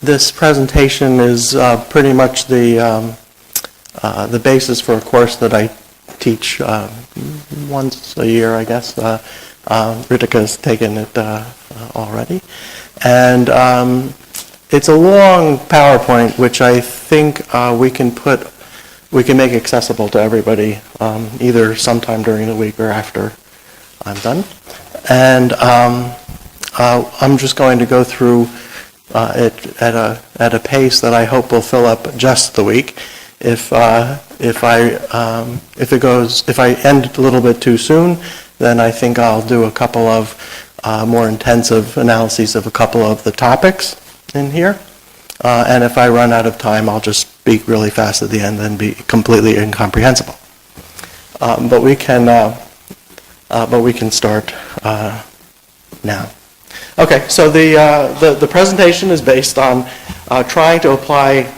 This presentation is pretty much the basis for a course that I teach once a year, I guess. Ritika's taken it already. And it's a long PowerPoint, which I think we can make accessible to everybody, either sometime during the week or after I'm done. And I'm just going to go through it at a pace that I hope will fill up just the week. If I end a little bit too soon, then I think I'll do a couple of more intensive analyses of a couple of the topics in here. And if I run out of time, I'll just speak really fast at the end and be completely incomprehensible. But we can start now. Okay, so the presentation is based on trying to apply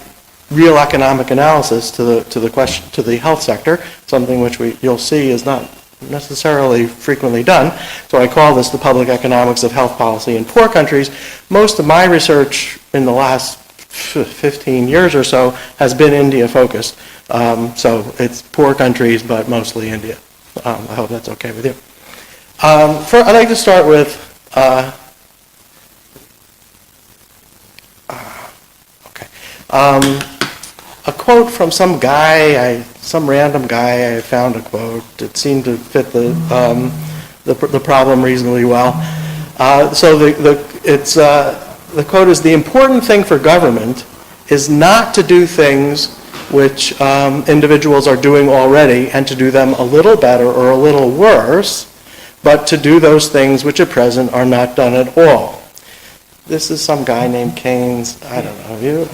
real economic analysis to the health sector, something which you'll see is not necessarily frequently done. So I call this the public economics of health policy in poor countries. Most of my research in the last 15 years or so has been India focused. So it's poor countries, but mostly India. I hope that's okay with you. I'd like to start with a quote from some random guy. I found a quote. It seemed to fit the problem reasonably well. So the quote is, "The important thing for government is not to do things which individuals are doing already and to do them a little better or a little worse, but to do those things which at present are not done at all." This is some guy named Keynes. I don't know you.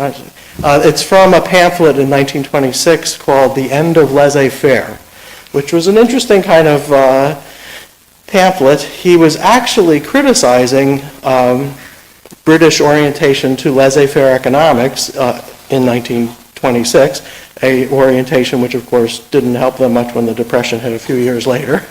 It's from a pamphlet in 1926 called "The End of Laissez-Faire," which was an interesting kind of pamphlet. He was actually criticizing British orientation to laissez-faire economics in 1926, a orientation which, of course, didn't help them much when the Depression hit a few years later.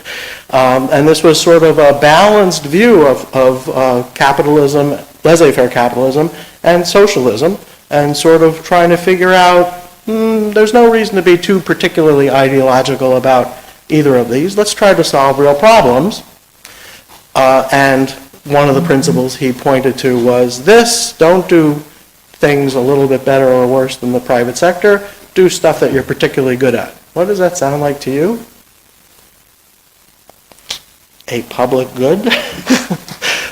And this was sort of a balanced view of capitalism, laissez-faire capitalism, and socialism, and sort of trying to figure out, there's no reason to be too particularly ideological about either of these. Let's try to solve real problems. And one of the principles he pointed to was this: don't do things a little bit better or worse than the private sector. Do stuff that you're particularly good at. What does that sound like to you? A public good?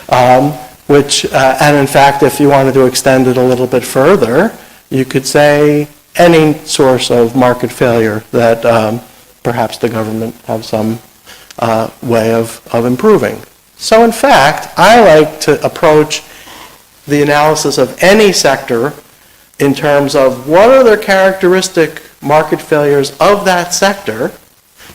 And in fact, if you wanted to extend it a little bit further, you could say any source of market failure that perhaps the government have some way of improving. So in fact, I like to approach the analysis of any sector in terms of what are the characteristic market failures of that sector,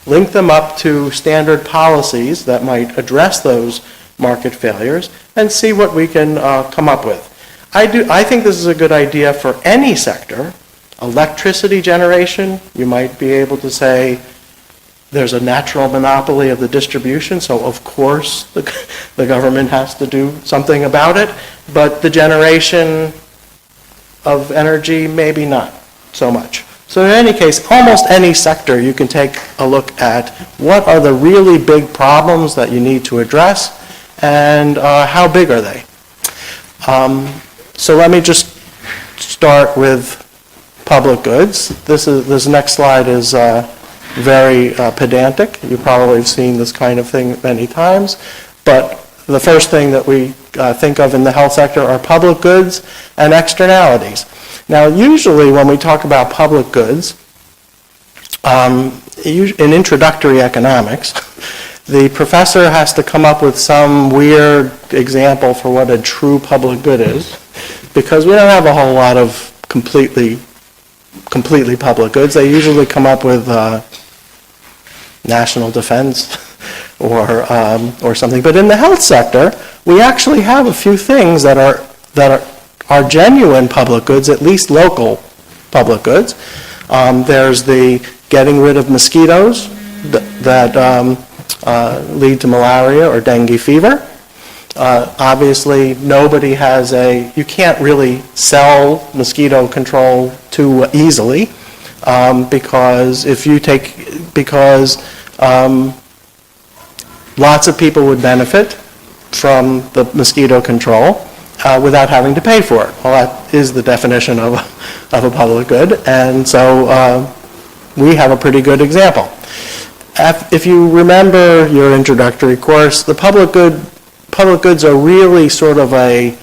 link them up to standard policies that might address those market failures, and see what we can come up with. I think this is a good idea for any sector. Electricity generation, you might be able to say there's a natural monopoly of the distribution, so of course the government has to do something about it, but the generation of energy, maybe not so much. So in any case, almost any sector, you can take a look at what are the really big problems that you need to address, and how big are they? So let me just start with public goods. This next slide is very pedantic. You probably have seen this kind of thing many times, but the first thing that we think of in the health sector are public goods and externalities. Now, usually when we talk about public goods, in introductory economics, the professor has to come up with some weird example for what a true public good is, because we don't have a whole lot of completely public goods. They usually come up with national defense or something. But in the health sector, we actually have a few things that are genuine public goods, at least local public goods. There's the getting rid of mosquitoes that lead to malaria or dengue fever. Obviously, nobody has you can't really sell mosquito control too easily because lots of people would benefit from the mosquito control without having to pay for it. Well, that is the definition of a public good, and so we have a pretty good example. If you remember your introductory course, the public goods are really sort of a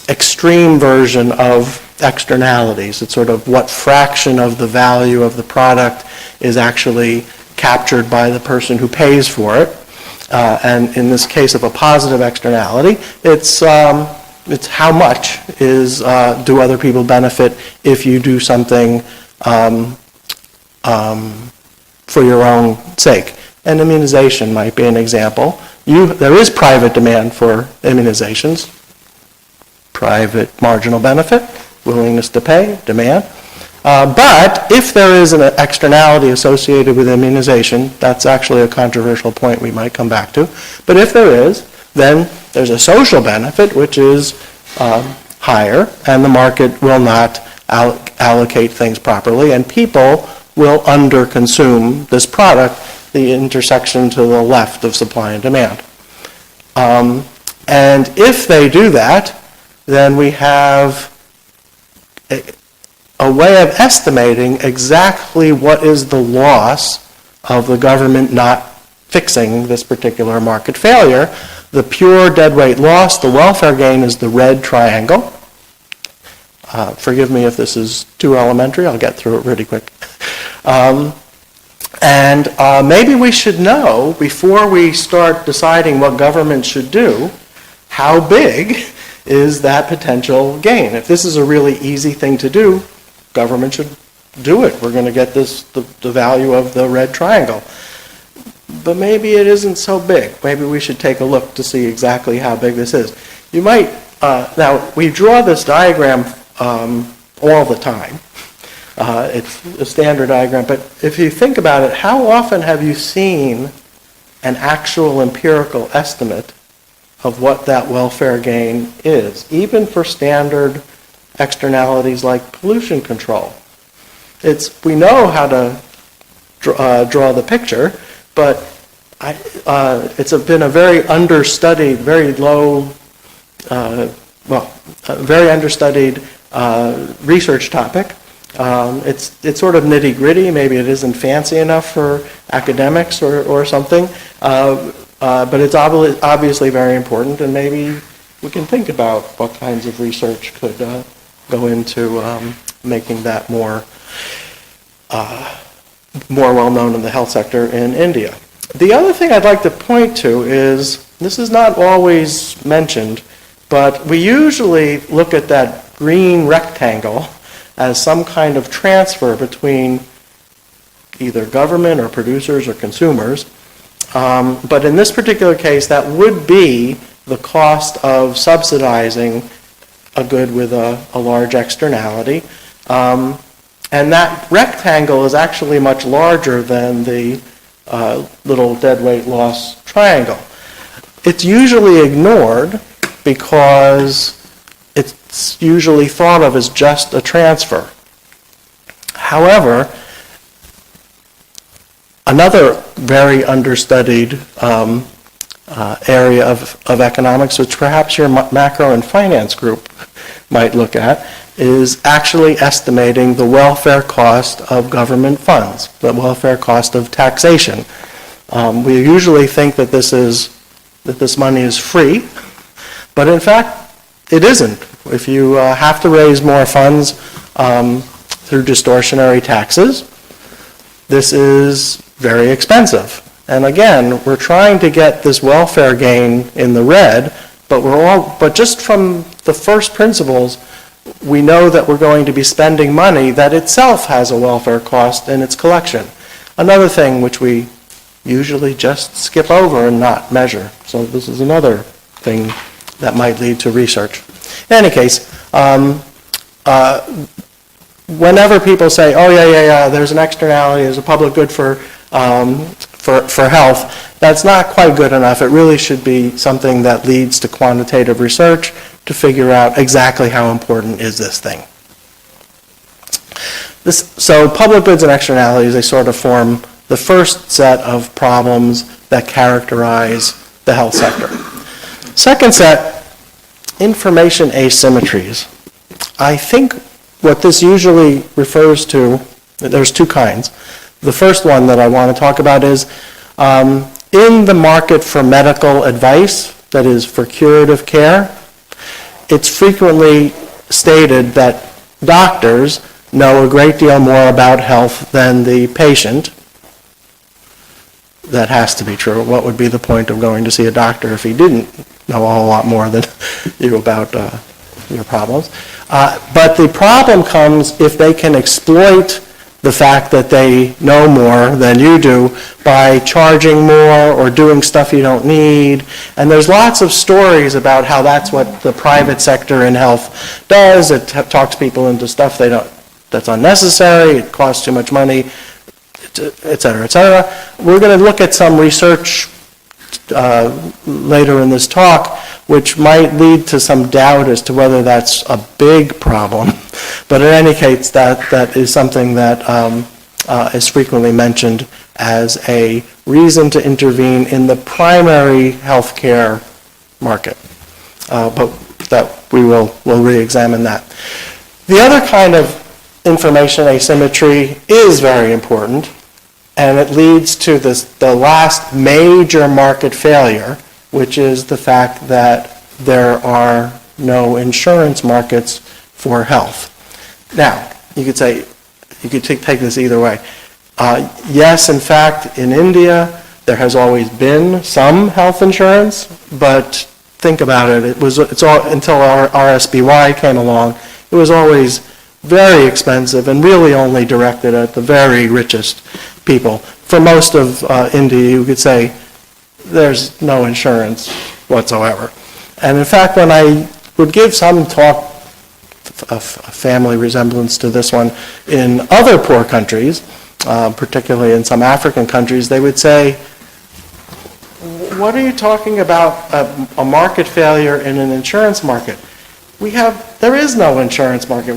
extreme version of externalities. It's sort of what fraction of the value of the product is actually captured by the person who pays for it. And in this case of a positive externality, it's how much do other people benefit if you do something for your own sake. And immunization might be an example. There is private demand for immunizations, private marginal benefit, willingness to pay, demand. But if there is an externality associated with immunization, that's actually a controversial point we might come back to. But if there is, then there's a social benefit which is higher, and the market will not allocate things properly, and people will underconsume this product, the intersection to the left of supply and demand. And if they do that, then we have a way of estimating exactly what is the loss of the government not fixing this particular market failure. The pure deadweight loss, the welfare gain, is the red triangle. Forgive me if this is too elementary. I'll get through it really quick. Maybe we should know, before we start deciding what government should do, how big is that potential gain. If this is a really easy thing to do, government should do it. We're going to get the value of the red triangle. But maybe it isn't so big. Maybe we should take a look to see exactly how big this is. You might, now we draw this diagram all the time. It's a standard diagram, but if you think about it, how often have you seen an actual empirical estimate of what that welfare gain is, even for standard externalities like pollution control? We know how to draw the picture, but it's been a very understudied, very low, very understudied research topic. It's sort of nitty-gritty. Maybe it isn't fancy enough for academics or something, but it's obviously very important, and maybe we can think about what kinds of research could go into making that more well-known in the health sector in India. The other thing I'd like to point to is, this is not always mentioned, but we usually look at that green rectangle as some kind of transfer between either government or producers or consumers. But in this particular case, that would be the cost of subsidizing a good with a large externality. And that rectangle is actually much larger than the little deadweight loss triangle. It's usually ignored because it's usually thought of as just a transfer. However, another very understudied area of economics, which perhaps your macro and finance group might look at, is actually estimating the welfare cost of government funds, the welfare cost of taxation. We usually think that this money is free, but in fact, it isn't. If you have to raise more funds through distortionary taxes, this is very expensive. And again, we're trying to get this welfare gain in the red, but just from the first principles, we know that we're going to be spending money that itself has a welfare cost in its collection. Another thing which we usually just skip over and not measure. So this is another thing that might lead to research. In any case, whenever people say, oh, yeah, there's an externality, there's a public good for for health, that's not quite good enough. It really should be something that leads to quantitative research to figure out exactly how important is this thing. So public goods and externalities, they sort of form the first set of problems that characterize the health sector. Second set, information asymmetries. I think what this usually refers to, there's two kinds. The first one that I want to talk about is in the market for medical advice, that is for curative care, it's frequently stated that doctors know a great deal more about health than the patient. That has to be true. What would be the point of going to see a doctor if he didn't know a whole lot more than you about your problems? But the problem comes if they can exploit the fact that they know more than you do by charging more or doing stuff you don't need. And there's lots of stories about how that's what the private sector in health does. It talks people into stuff that's unnecessary, it costs too much money, et cetera, et cetera. We're going to look at some research later in this talk, which might lead to some doubt as to whether that's a big problem. But in any case, that is something that is frequently mentioned as a reason to intervene in the primary healthcare market. But that we'll re-examine that. The other kind of information asymmetry is very important, and it leads to the last major market failure, which is the fact that there are no insurance markets for health. Now, you could take this either way. Yes, in fact, in India, there has always been some health insurance, but think about it. It's all until our RSBY came along. It was always very expensive and really only directed at the very richest people. For most of India, you could say there's no insurance whatsoever. And in fact, when I would give some talk, a family resemblance to this one, in other poor countries, particularly in some African countries, they would say, what are you talking about, a market failure in an insurance market? There is no insurance market.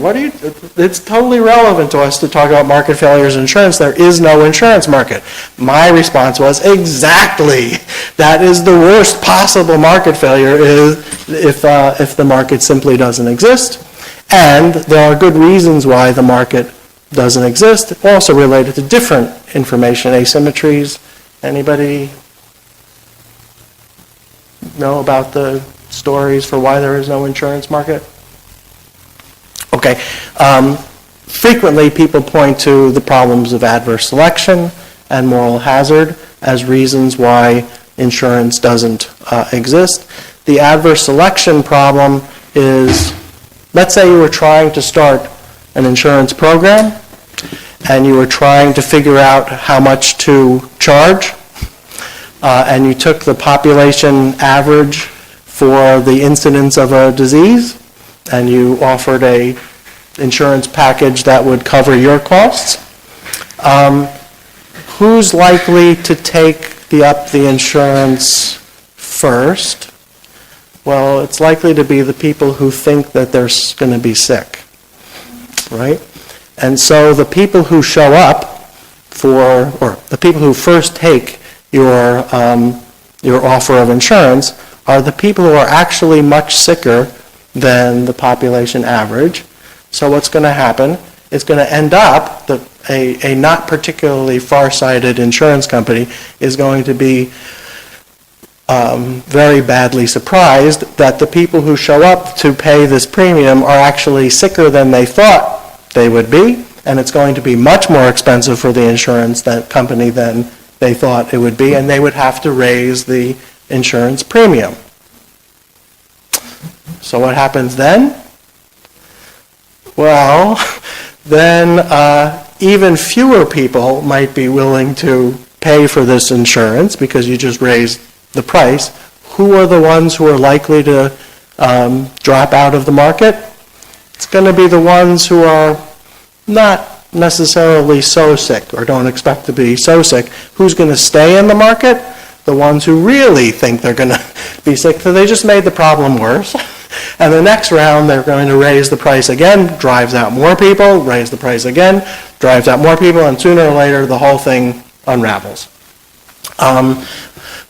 It's totally relevant to us to talk about market failures in insurance. There is no insurance market. My response was, exactly. That is the worst possible market failure if the market simply doesn't exist. And there are good reasons why the market doesn't exist, also related to different information asymmetries. Anybody know about the stories for why there is no insurance market? Okay. Frequently, people point to the problems of adverse selection and moral hazard as reasons why insurance doesn't exist. The adverse selection problem is, let's say you were trying to start an insurance program and you were trying to figure out how much to charge, and you took the population average for the incidence of a disease, and you offered a insurance package that would cover your costs. Who's likely to take up the insurance first? Well, it's likely to be the people who think that they're going to be sick, right? And so the people who show up or the people who first take your offer of insurance are the people who are actually much sicker than the population average. So what's going to happen? It's going to end up that a not particularly far-sighted insurance company is going to be very badly surprised that the people who show up to pay this premium are actually sicker than they thought they would be, and it's going to be much more expensive for the insurance company than they thought it would be, and they would have to raise the insurance premium. So what happens then? Well, then even fewer people might be willing to pay for this insurance because you just raised the price. Who are the ones who are likely to drop out of the market? It's going to be the ones who are not necessarily so sick or don't expect to be so sick, who's going to stay in the market? The ones who really think they're going to be sick, so they just made the problem worse. And the next round, they're going to raise the price again, drives out more people, raise the price again, drives out more people, and sooner or later, the whole thing unravels.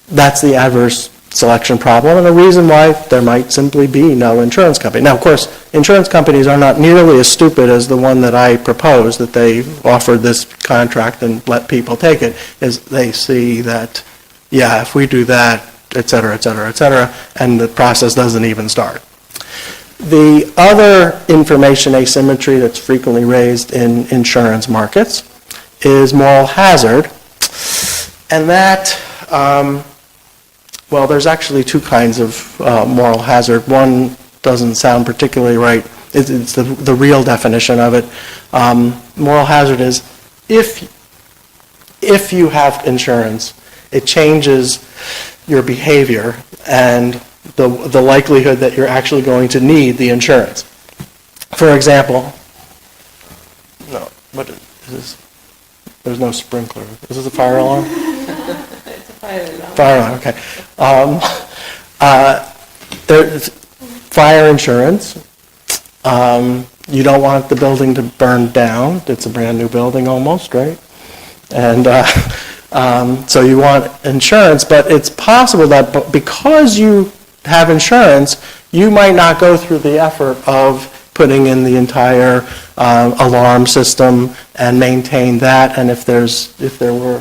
That's the adverse selection problem, and a reason why there might simply be no insurance company. Now, of course, insurance companies are not nearly as stupid as the one that I proposed, that they offered this contract and let people take it, is they see that, yeah, if we do that, et cetera, et cetera, et cetera, and the process doesn't even start. The other information asymmetry that's frequently raised in insurance markets is moral hazard, and that, well, there's actually two kinds of moral hazard. One doesn't sound particularly right. It's the real definition of it. Moral hazard is if you have insurance, it changes your behavior and the likelihood that you're actually going to need the insurance. For example, no, what is this? There's no sprinkler. Is this a fire alarm? It's a fire alarm. Fire alarm, okay. There's fire insurance. You don't want the building to burn down. It's a brand new building almost, right? And so you want insurance, but it's possible that because you have insurance, you might not go through the effort of putting in the entire alarm system and maintain that. And if there were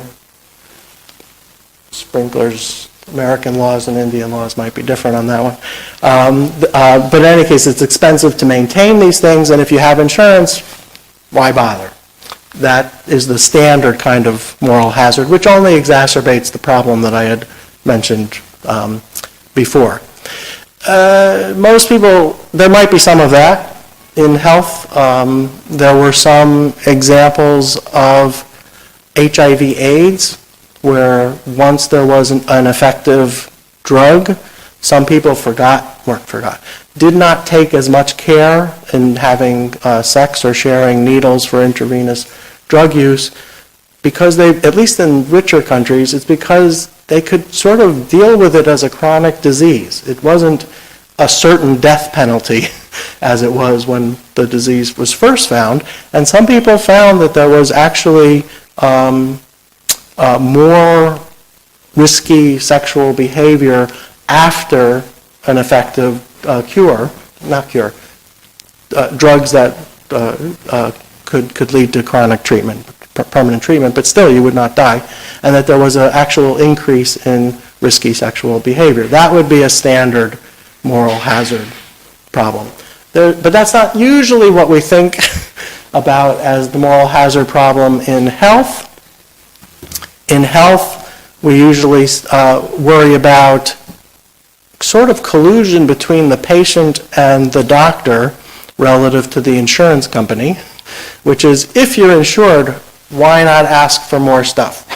sprinklers, American laws and Indian laws might be different on that one. But in any case, it's expensive to maintain these things, and if you have insurance, why bother? That is the standard kind of moral hazard, which only exacerbates the problem that I had mentioned before. Most people, there might be some of that. In health, there were some examples of HIV/AIDS, where once there was an effective drug, some people did not take as much care in having sex or sharing needles for intravenous drug use, because they, at least in richer countries, it's because they could sort of deal with it as a chronic disease. It wasn't a certain death penalty as it was when the disease was first found, and some people found that there was actually more risky sexual behavior after an effective drugs that could lead to chronic treatment, permanent treatment, but still you would not die, and that there was an actual increase in risky sexual behavior. That would be a standard moral hazard problem. But that's not usually what we think about as the moral hazard problem in health. In health, we usually worry about sort of collusion between the patient and the doctor relative to the insurance company, which is, if you're insured, why not ask for more stuff?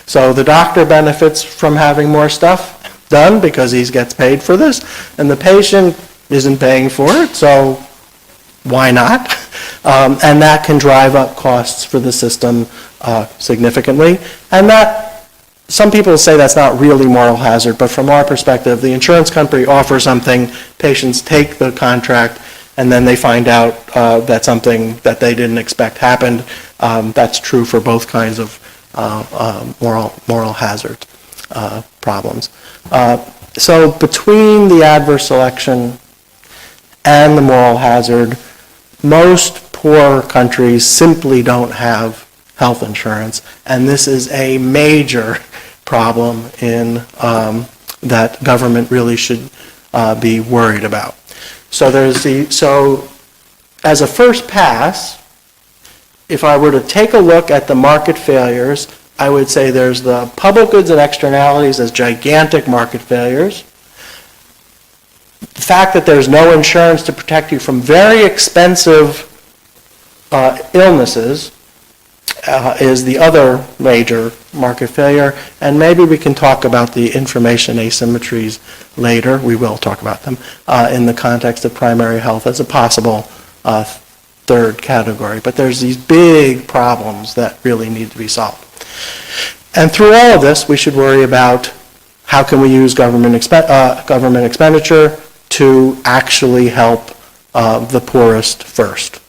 So the doctor benefits from having more stuff done because he gets paid for this, and the patient isn't paying for it, so why not? And that can drive up costs for the system significantly. And that, some people say that's not really moral hazard, but from our perspective, the insurance company offers something, patients take the contract, and then they find out that something that they didn't expect happened. That's true for both kinds of moral hazard problems. So between the adverse selection and the moral hazard, most poor countries simply don't have health insurance, and this is a major problem in that government really should be worried about. So as a first pass, if I were to take a look at the market failures, I would say there's the public goods and externalities as gigantic market failures. The fact that there's no insurance to protect you from very expensive illnesses is the other major market failure. And maybe we can talk about the information asymmetries later. We will talk about them in the context of primary health as a possible third category. But there's these big problems that really need to be solved. And through all of this, we should worry about how can we use government expenditure to actually help the poorest first.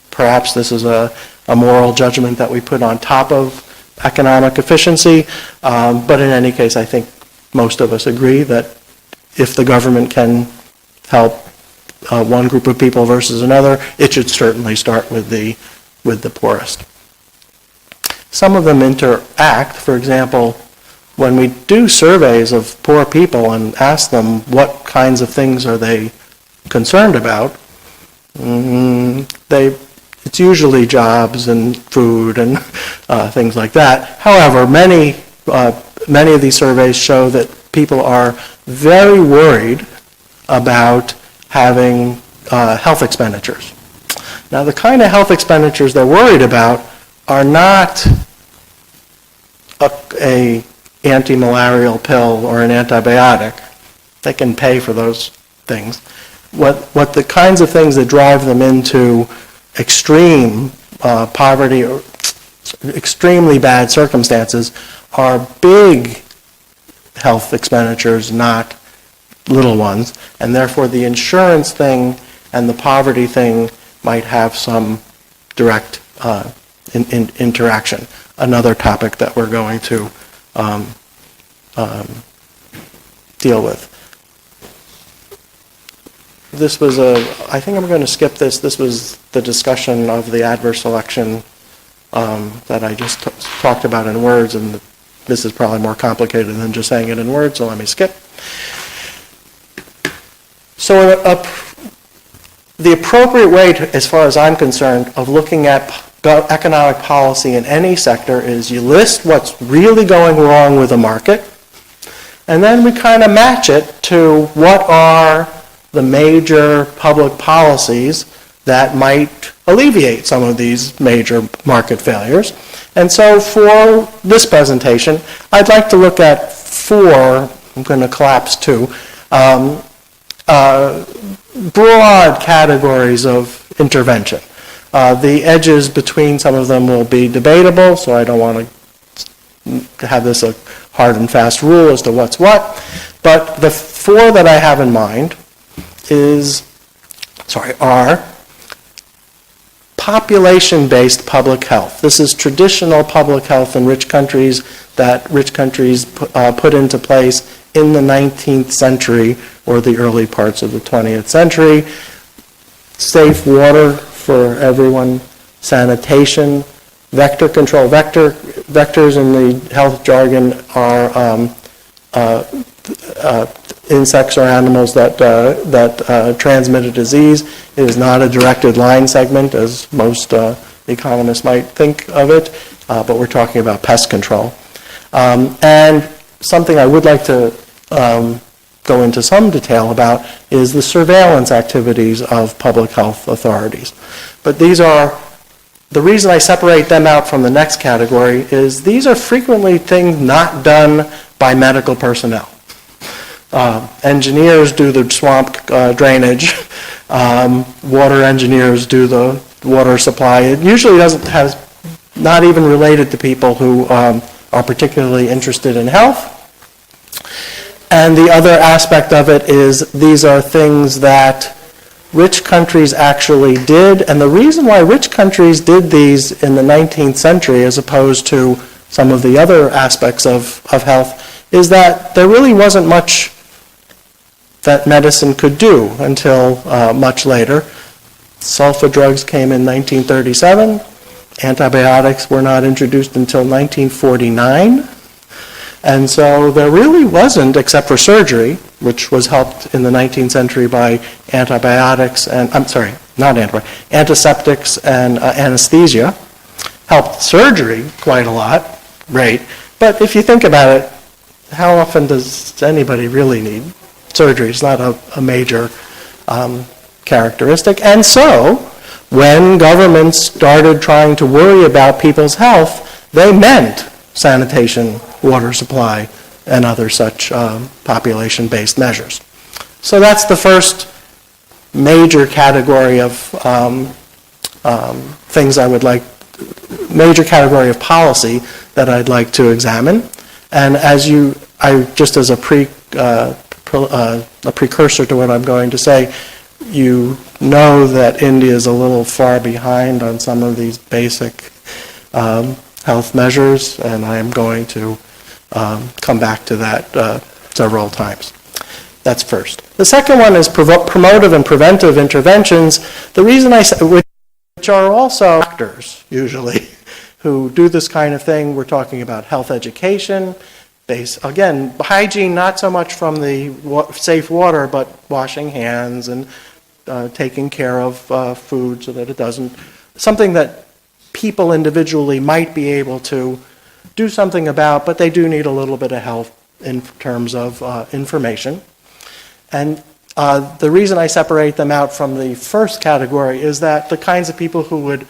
Perhaps this is a moral judgment that we put on top of economic efficiency, but in any case, I think most of us agree that if the government can help one group of people versus another, it should certainly start with the poorest. Some of them interact. For example, when we do surveys of poor people and ask them what kinds of things are they concerned about, it's usually jobs and food and things like that. However, many of these surveys show that people are very worried about having health expenditures. Now, the kind of health expenditures they're worried about are not a anti-malarial pill or an antibiotic. They can pay for those things. What the kinds of things that drive them into extreme poverty or extremely bad circumstances are big health expenditures, not little ones, and therefore the insurance thing and the poverty thing might have some direct interaction. Another topic that we're going to deal with. This was I think I'm going to skip this. This was the discussion of the adverse selection that I just talked about in words, and this is probably more complicated than just saying it in words, so let me skip. So the appropriate way, as far as I'm concerned, of looking at economic policy in any sector is you list what's really going wrong with the market, and then we kind of match it to what are the major public policies that might alleviate some of these major market failures. And so for this presentation, I'd like to look at four, I'm going to collapse two, broad categories of intervention. The edges between some of them will be debatable, so I don't want to have this a hard and fast rule as to what's what. But the four that I have in mind are population-based public health. This is traditional public health in rich countries that rich countries put into place in the 19th century or the early parts of the 20th century. Safe water for everyone, sanitation, vector control. Vectors in the health jargon are insects or animals that transmit a disease. It is not a directed line segment, as most economists might think of it, but we're talking about pest control. And something I would like to go into some detail about is the surveillance activities of public health authorities. But the reason I separate them out from the next category is these are frequently things not done by medical personnel. Engineers do the swamp drainage. Water engineers do the water supply. It usually not even related to people who are particularly interested in health. And the other aspect of it is these are things that rich countries actually did. And the reason why rich countries did these in the 19th century as opposed to some of the other aspects of health is that there really wasn't much that medicine could do until much later. Sulfa drugs came in 1937. Antibiotics were not introduced until 1949. And so there really wasn't, except for surgery, which was helped in the 19th century by antibiotics and, antiseptics and anesthesia. Helped surgery quite a lot, great. But if you think about it, how often does anybody really need surgery? It's not a major characteristic. And so when governments started trying to worry about people's health, they meant sanitation, water supply, and other such population-based measures. So that's the first major category of things I would like, major category of policy that I'd like to examine. And just as a precursor to what I'm going to say, you know that India is a little far behind on some of these basic health measures, and I am going to come back to that several times. That's first. The second one is promotive and preventive interventions. The reason I say, which are also doctors, usually, who do this kind of thing. We're talking about health education, again, hygiene, not so much from the safe water, but washing hands and taking care of food so that it doesn't, something that people individually might be able to do something about, but they do need a little bit of help in terms of information. And the reason I separate them out from the first category is that the kinds of people who would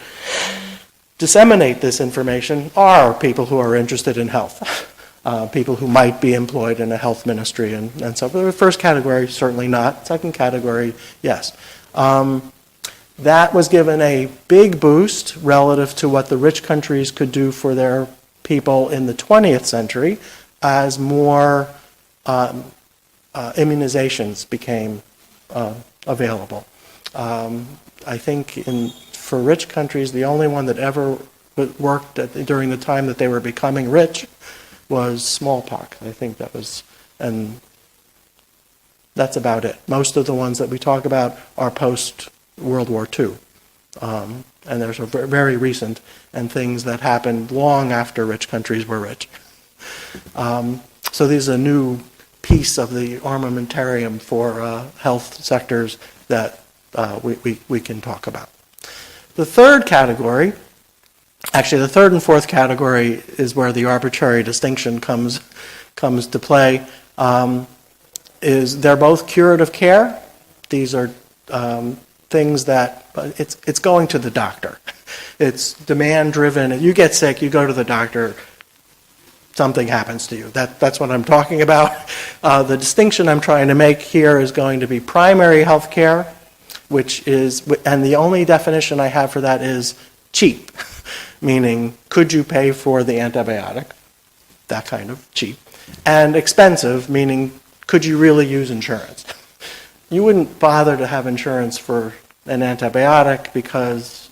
disseminate this information are people who are interested in health, people who might be employed in a health ministry and so forth. The first category, certainly not. Second category, yes. That was given a big boost relative to what the rich countries could do for their people in the 20th century as more immunizations became available. I think for rich countries, the only one that ever worked during the time that they were becoming rich was smallpox. I think that was, and that's about it. Most of the ones that we talk about are post-World War II. And there's a very recent and things that happened long after rich countries were rich. So this is a new piece of the armamentarium for health sectors that we can talk about. The third category, actually the third and fourth category is where the arbitrary distinction comes to play, is they're both curative care. These are things that, it's going to the doctor. It's demand driven. You get sick, you go to the doctor, something happens to you. That's what I'm talking about. The distinction I'm trying to make here is going to be primary health care, which is, and the only definition I have for that is cheap, meaning could you pay for the antibiotic, that kind of cheap, and expensive, meaning could you really use insurance? You wouldn't bother to have insurance for an antibiotic because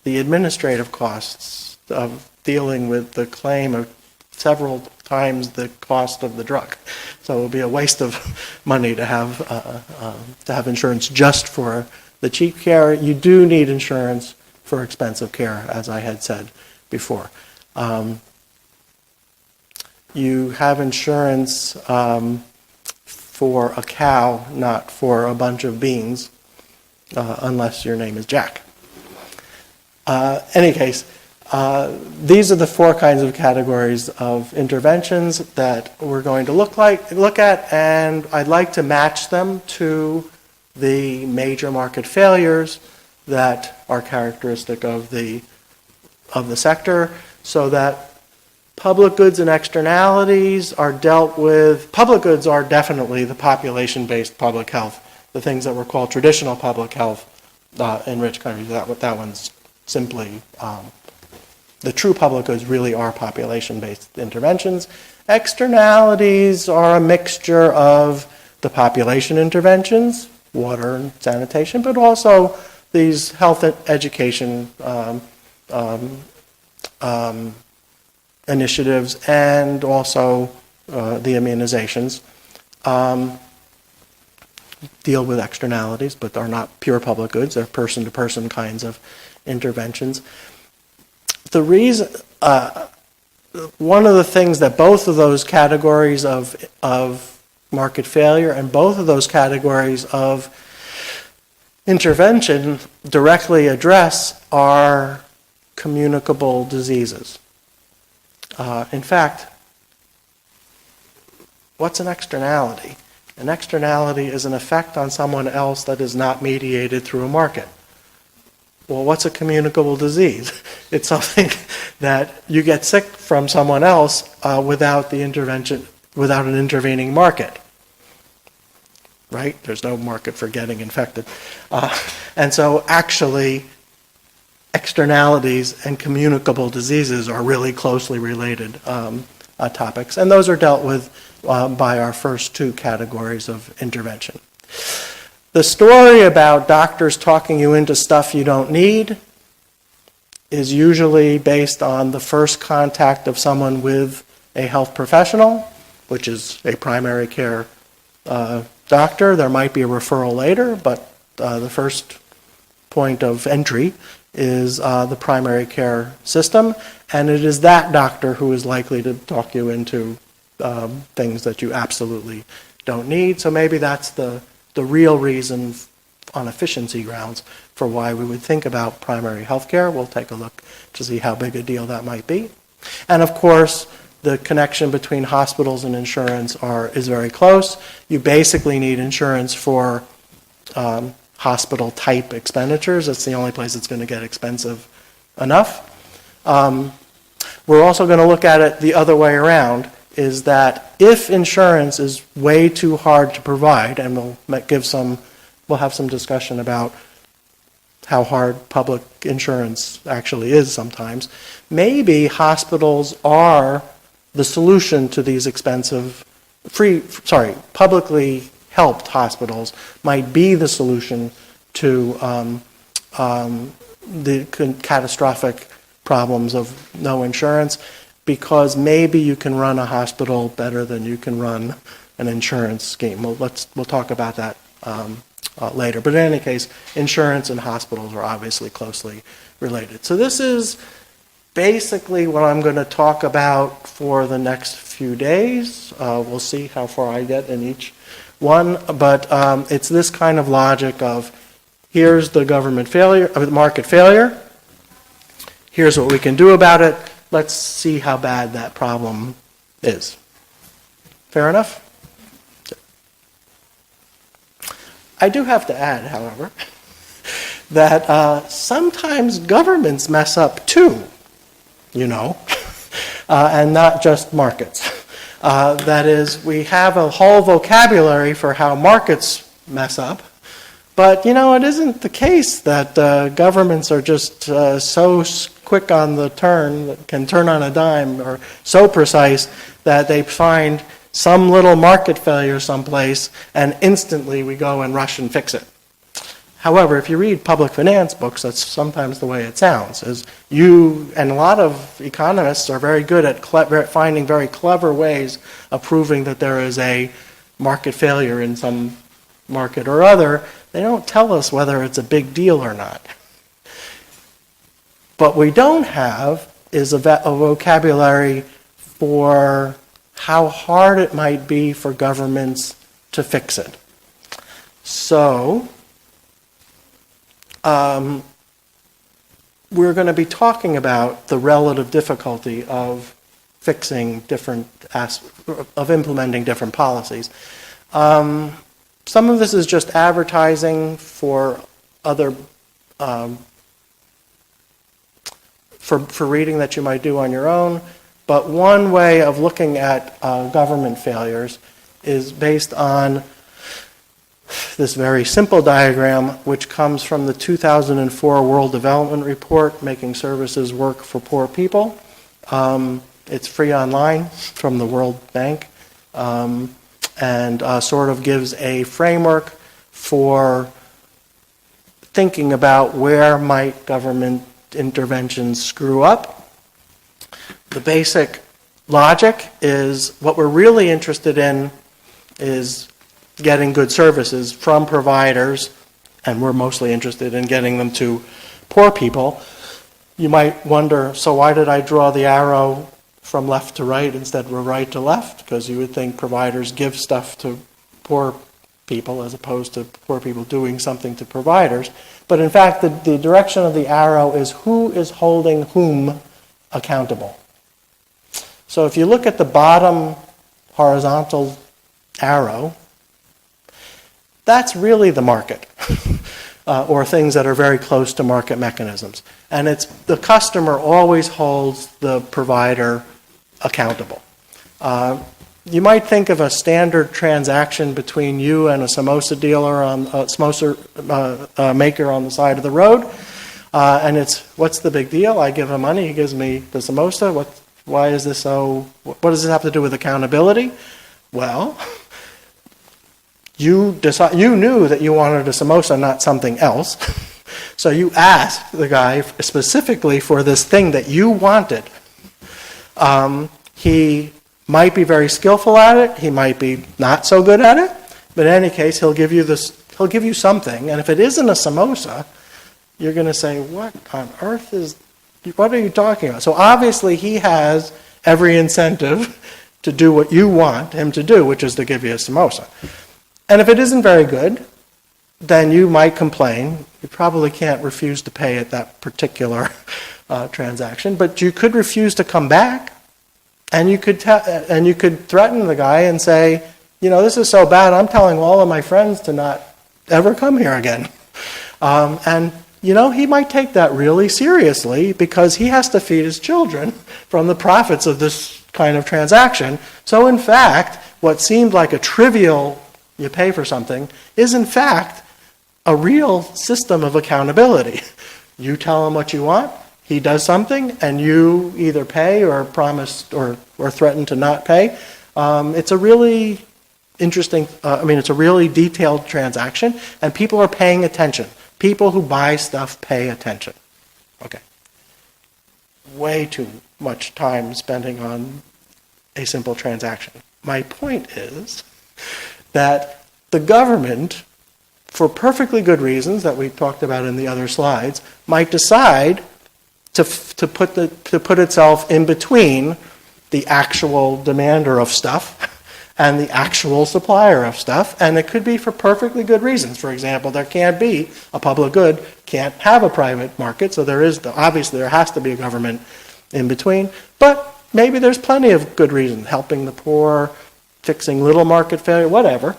the administrative costs of dealing with the claim of several times the cost of the drug. So it would be a waste of money to have insurance just for the cheap care. You do need insurance for expensive care, as I had said before. You have insurance for a cow, not for a bunch of beans, unless your name is Jack. Any case, these are the four kinds of categories of interventions that we're going to look at, and I'd like to match them to the major market failures that are characteristic of the sector, so that public goods and externalities are dealt with. Public goods are definitely the population-based public health, the things that were called traditional public health in rich countries. That one's simply, the true public goods really are population-based interventions. Externalities are a mixture of the population interventions, water and sanitation, but also these health education initiatives, and also the immunizations deal with externalities, but are not pure public goods. They're person-to-person kinds of interventions. The reason, one of the things that both of those categories of market failure and both of those categories of intervention directly address are communicable diseases. In fact, what's an externality? An externality is an effect on someone else that is not mediated through a market. Well, what's a communicable disease? It's something that you get sick from someone else without the intervention, without an intervening market. right? There's no market for getting infected. And so actually, externalities and communicable diseases are really closely related topics. And those are dealt with by our first two categories of intervention. The story about doctors talking you into stuff you don't need is usually based on the first contact of someone with a health professional, which is a primary care doctor. There might be a referral later, but the first point of entry is the primary care system, and it is that doctor who is likely to talk you into things that you absolutely don't need. So maybe that's the real reason on efficiency grounds for why we would think about primary health care. We'll take a look to see how big a deal that might be. And of course, the connection between hospitals and insurance is very close. You basically need insurance for hospital type expenditures. It's the only place it's going to get expensive enough. We're also going to look at it the other way around, is that if insurance is way too hard to provide, and we'll have some discussion about how hard public insurance actually is sometimes, maybe hospitals are the solution to these expensive, publicly helped hospitals might be the solution to the catastrophic problems of no insurance, because maybe you can run a hospital better than you can run an insurance scheme. We'll talk about that later. But in any case, insurance and hospitals are obviously closely related. So this is basically what I'm going to talk about for the next few days. We'll see how far I get in each one, but it's this kind of logic of here's the government failure, market failure. Here's what we can do about it. Let's see how bad that problem is. Fair enough? I do have to add, however, that sometimes governments mess up too, and not just markets. That is, we have a whole vocabulary for how markets mess up, but it isn't the case that governments are just so quick on the turn, that can turn on a dime, or so precise that they find some little market failure someplace and instantly we go and rush and fix it. However, if you read public finance books, that's sometimes the way it sounds. Is you and a lot of economists are very good at finding very clever ways of proving that there is a market failure in some market or other. They don't tell us whether it's a big deal or not. What we don't have is a vocabulary for how hard it might be for governments to fix it. So, we're going to be talking about the relative difficulty of fixing of implementing different policies. Some of this is just advertising for other, for reading that you might do on your own. But one way of looking at government failures is based on this very simple diagram, which comes from the 2004 World Development Report, Making Services Work for Poor People. It's free online from the World Bank, and sort of gives a framework for thinking about where might government interventions screw up. The basic logic is what we're really interested in is getting good services from providers, and we're mostly interested in getting them to poor people. You might wonder, so why did I draw the arrow from left to right instead of right to left? Because you would think providers give stuff to poor people as opposed to poor people doing something to providers. But in fact, the direction of the arrow is who is holding whom accountable. So if you look at the bottom horizontal arrow, that's really the market, or things that are very close to market mechanisms. And it's the customer always holds the provider accountable. you might think of a standard transaction between you and a samosa dealer maker on the side of the road, and it's, what's the big deal? I give him money, he gives me the samosa. Why is this so? What does this have to do with accountability? Well, you knew that you wanted a samosa, not something else. So you asked the guy specifically for this thing that you wanted. He might be very skillful at it. He might be not so good at it. But in any case, he'll give you something. And if it isn't a samosa, you're going to say, what are you talking about? So obviously he has every incentive to do what you want him to do, which is to give you a samosa. And if it isn't very good, then you might complain. You probably can't refuse to pay at that particular transaction, but you could refuse to come back, and you could threaten the guy and say, this is so bad, I'm telling all of my friends to not ever come here again. And he might take that really seriously because he has to feed his children from the profits of this kind of transaction. So in fact, what seemed like a trivial, you pay for something, is in fact a real system of accountability. You tell him what you want, he does something, and you either pay or promise or threaten to not pay. It's a really interesting, it's a really detailed transaction, and people are paying attention. People who buy stuff pay attention. Okay. Way too much time spending on a simple transaction. My point is that the government, for perfectly good reasons that we talked about in the other slides, might decide to put itself in between the actual demander of stuff and the actual supplier of stuff, and it could be for perfectly good reasons. For example, there can't be a public good, can't have a private market, so obviously there has to be a government in between, but maybe there's plenty of good reasons, helping the poor, fixing little market failure, whatever.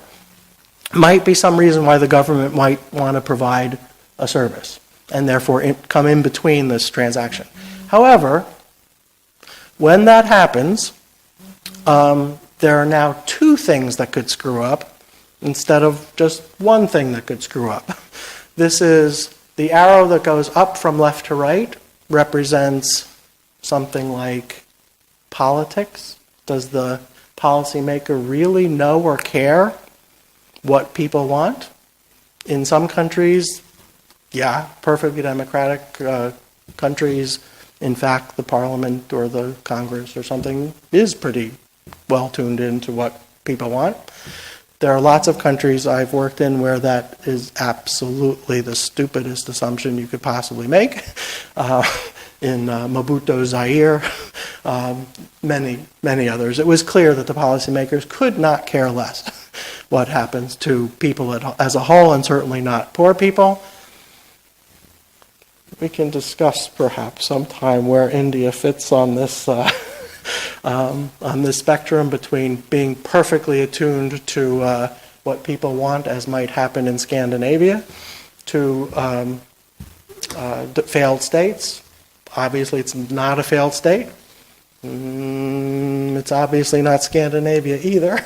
Might be some reason why the government might want to provide a service, and therefore come in between this transaction. However, when that happens, there are now two things that could screw up instead of just one thing that could screw up. This is the arrow that goes up from left to right represents something like politics. Does the policymaker really know or care what people want? In some countries, yeah, perfectly democratic countries, in fact, the parliament or the Congress or something is pretty well tuned into what people want. There are lots of countries I've worked in where that is absolutely the stupidest assumption you could possibly make. In Mobutu's Zaire, many others. It was clear that the policymakers could not care less what happens to people as a whole, and certainly not poor people. We can discuss perhaps sometime where India fits on this spectrum between being perfectly attuned to what people want, as might happen in Scandinavia, to failed states. Obviously, it's not a failed state. It's obviously not Scandinavia either.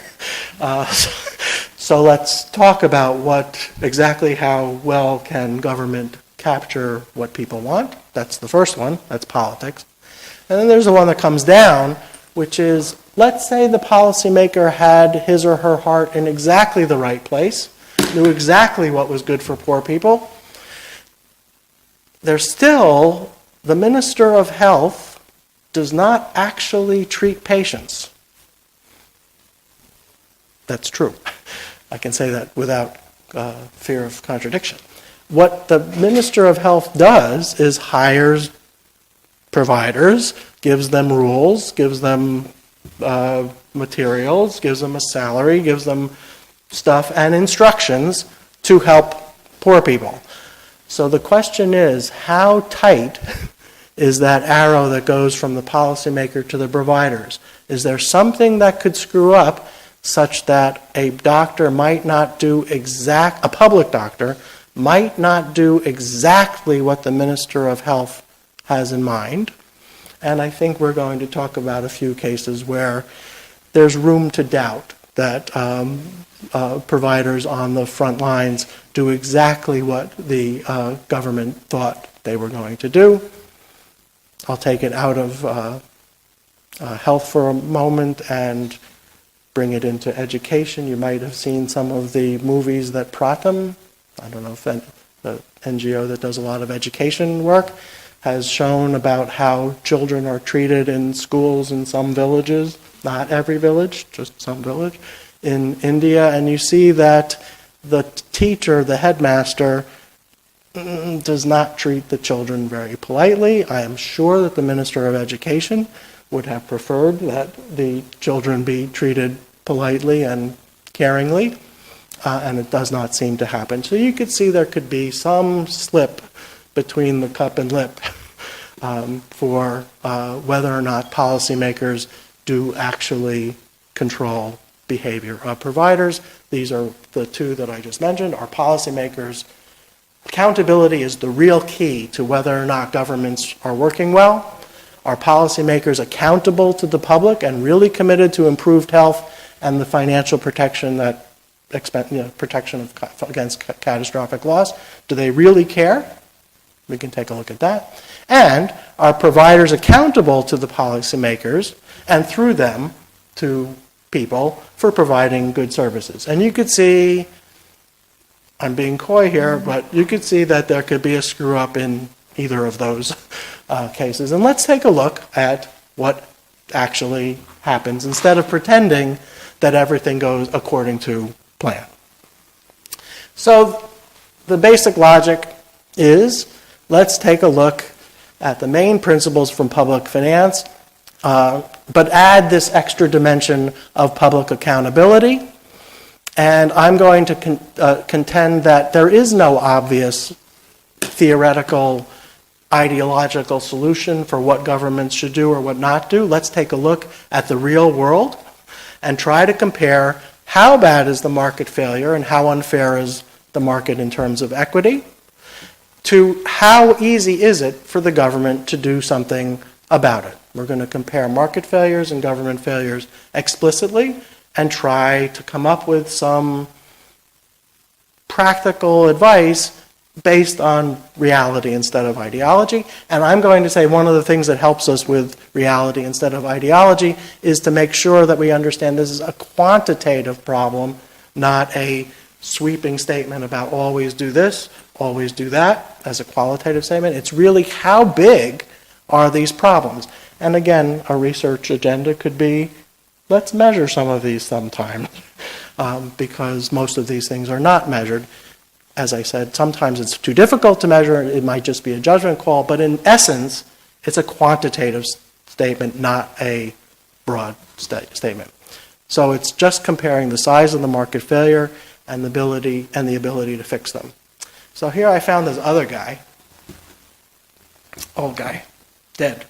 So let's talk about exactly how well can government capture what people want. That's the first one. That's politics. And then there's the one that comes down, which is, let's say the policymaker had his or her heart in exactly the right place, knew exactly what was good for poor people. There's still, the Minister of Health does not actually treat patients. That's true. I can say that without fear of contradiction. What the Minister of Health does is hires providers, gives them rules, gives them materials, gives them a salary, gives them stuff and instructions to help poor people. So the question is, how tight is that arrow that goes from the policymaker to the providers? Is there something that could screw up such that a doctor might not do a public doctor might not do exactly what the Minister of Health has in mind? And I think we're going to talk about a few cases where there's room to doubt that providers on the front lines do exactly what the government thought they were going to do. I'll take it out of health for a moment and bring it into education. You might have seen some of the movies that Pratham, I don't know if the NGO that does a lot of education work, has shown about how children are treated in schools in some villages, not every village, just some village, in India. And you see that the teacher, the headmaster, does not treat the children very politely. I am sure that the Minister of Education would have preferred that the children be treated politely and caringly, and it does not seem to happen. So you could see there could be some slip between the cup and lip for whether or not policymakers do actually control behavior of providers. These are the two that I just mentioned. Our policymakers, accountability is the real key to whether or not governments are working well. Are policymakers accountable to the public and really committed to improved health and the financial protection that protection against catastrophic loss? Do they really care? We can take a look at that. And are providers accountable to the policymakers and through them to people for providing good services? And you could see, I'm being coy here, but you could see that there could be a screw up in either of those cases. And let's take a look at what actually happens instead of pretending that everything goes according to plan. So the basic logic is, let's take a look at the main principles from public finance, but add this extra dimension of public accountability. And I'm going to contend that there is no obvious theoretical, ideological solution for what governments should do or what not do. Let's take a look at the real world and try to compare how bad is the market failure and how unfair is the market in terms of equity to how easy is it for the government to do something about it. We're going to compare market failures and government failures explicitly and try to come up with some practical advice based on reality instead of ideology. And I'm going to say one of the things that helps us with reality instead of ideology is to make sure that we understand this is a quantitative problem, not a sweeping statement about always do this, always do that as a qualitative statement. It's really how big are these problems. And again, a research agenda could be, let's measure some of these sometime, because most of these things are not measured. As I said, sometimes it's too difficult to measure. It might just be a judgment call. But in essence, it's a quantitative statement, not a broad statement. So it's just comparing the size of the market failure and the ability to fix them. So here I found this other guy, old guy, dead.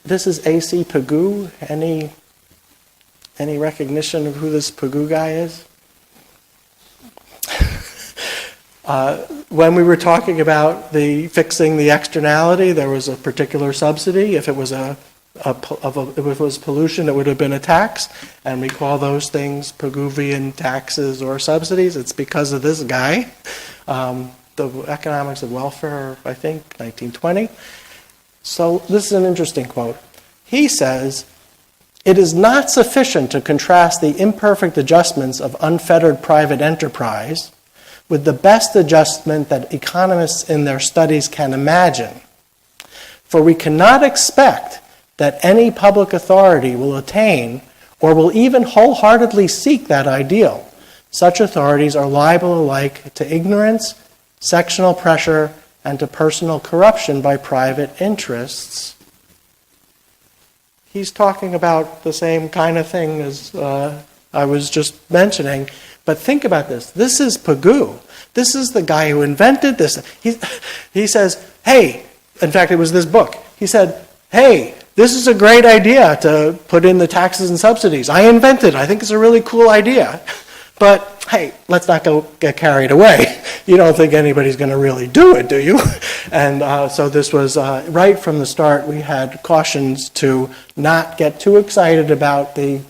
This is A.C. Pagoo. Any recognition of who this Pagoo guy is? When we were talking about fixing the externality, there was a particular subsidy. If it was if it was pollution, it would have been a tax, and we call those things Pagoovian taxes or subsidies. It's because of this guy, the Economics of Welfare, I think, 1920. So this is an interesting quote. He says, "It is not sufficient to contrast the imperfect adjustments of unfettered private enterprise with the best adjustment that economists in their studies can imagine. For we cannot expect that any public authority will attain or will even wholeheartedly seek that ideal. Such authorities are liable alike to ignorance, sectional pressure, and to personal corruption by private interests." He's talking about the same kind of thing as I was just mentioning. But think about this. This is Pagoo. This is the guy who invented this. He says, hey, in fact, it was this book. He said, hey, this is a great idea to put in the taxes and subsidies. I invented it. I think it's a really cool idea. But hey, let's not get carried away. You don't think anybody's going to really do it, do you? And so this was right from the start. We had cautions to not get too excited about the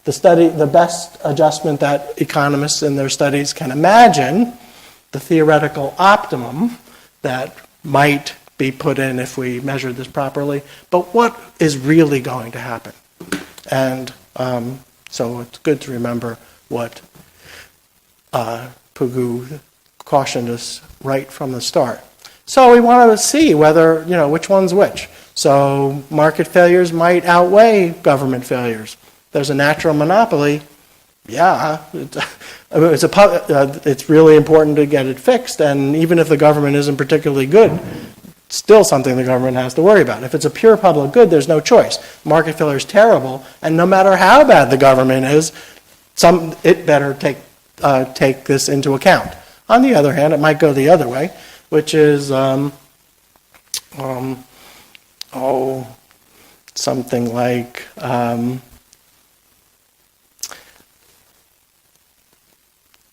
the best adjustment that economists in their studies can imagine, the theoretical optimum that might be put in if we measured this properly. But what is really going to happen? And so it's good to remember what Pugu cautioned us right from the start. So we wanted to see whether, which one's which. So market failures might outweigh government failures. There's a natural monopoly. Yeah, it's really important to get it fixed, and even if the government isn't particularly good, it's still something the government has to worry about. If it's a pure public good, there's no choice. Market failure is terrible, and no matter how bad the government is, it better take this into account. On the other hand, it might go the other way, which is something like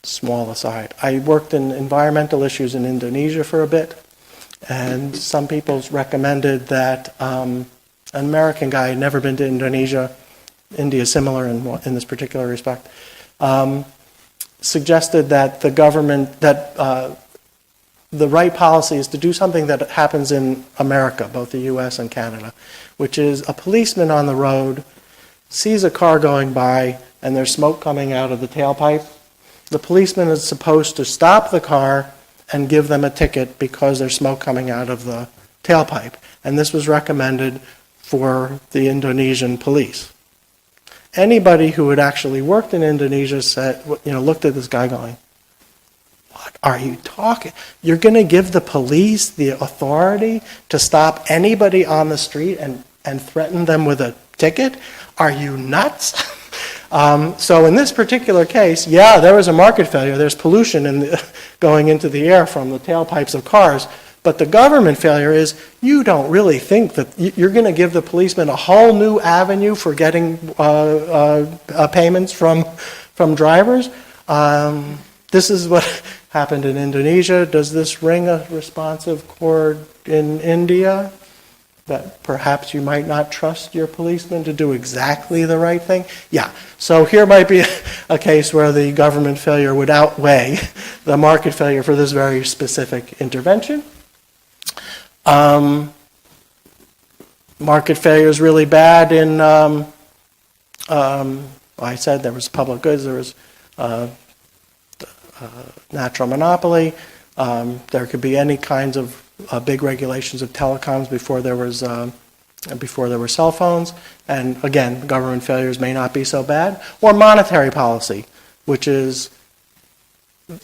small aside. I worked in environmental issues in Indonesia for a bit, and some people recommended that an American guy had never been to Indonesia. India is similar in this particular respect. Suggested that the government, the right policy is to do something that happens in America, both the U.S. and Canada, which is a policeman on the road sees a car going by and there's smoke coming out of the tailpipe. The policeman is supposed to stop the car and give them a ticket because there's smoke coming out of the tailpipe. And this was recommended for the Indonesian police. Anybody who had actually worked in Indonesia said, looked at this guy going, "What are you talking? You're going to give the police the authority to stop anybody on the street and threaten them with a ticket? Are you nuts?" So in this particular case, yeah, there was a market failure. There's pollution going into the air from the tailpipes of cars. But the government failure is you don't really think that you're going to give the policeman a whole new avenue for getting payments from drivers. This is what happened in Indonesia. Does this ring a responsive chord in India? That perhaps you might not trust your policeman to do exactly the right thing? Yeah, so here might be a case where the government failure would outweigh the market failure for this very specific intervention. Market failure is really bad in, I said there was public goods, there was natural monopoly. There could be any kinds of big regulations of telecoms before there were cell phones, and again, government failures may not be so bad. Or monetary policy, which is